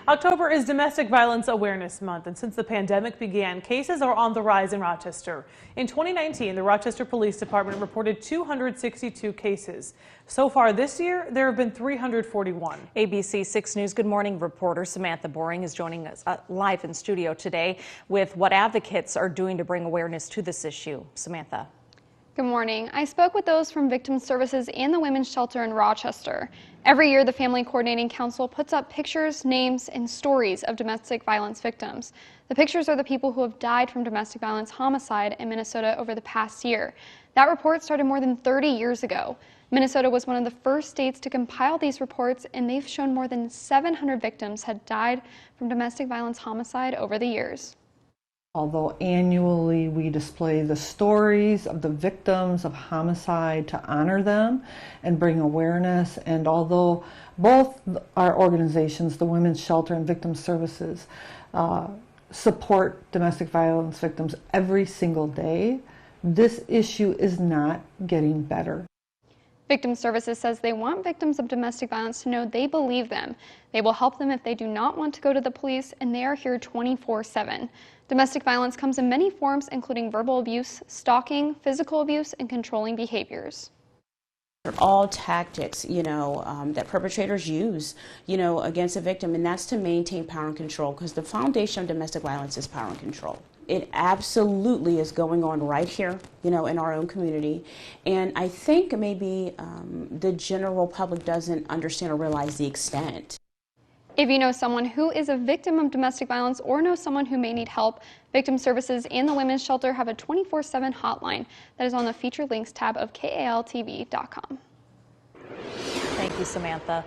October is Domestic Violence Awareness Month, and since the pandemic began, cases are on the rise in Rochester. In 2019, the Rochester Police Department reported 262 cases. So far this year, there have been 341. ABC 6 News Good Morning reporter Samantha Boring is joining us live in studio today with what advocates are doing to bring awareness to this issue. Samantha. Good morning. I spoke with those from Victim Services and the Women's Shelter in Rochester. Every year, the Family Coordinating Council puts up pictures, names, and stories of domestic violence victims. The pictures are the people who have died from domestic violence homicide in Minnesota over the past year. That report started more than 30 years ago. Minnesota was one of the first states to compile these reports, and they've shown more than 700 victims had died from domestic violence homicide over the years. Although annually we display the stories of the victims of homicide to honor them and bring awareness, and although both our organizations, the Women's Shelter and Victim Services, support domestic violence victims every single day, this issue is not getting better. Victim Services says they want victims of domestic violence to know they believe them. They will help them if they do not want to go to the police, and they are here 24/7. Domestic violence comes in many forms, including verbal abuse, stalking, physical abuse, and controlling behaviors. All tactics, that perpetrators use, against a victim, and that's to maintain power and control, because the foundation of domestic violence is power and control. It absolutely is going on right here, in our own community, and I think maybe the general public doesn't understand or realize the extent. If you know someone who is a victim of domestic violence or know someone who may need help, Victim Services and the Women's Shelter have a 24/7 hotline that is on the Feature Links tab of KAAL-TV.com. Thank you, Samantha.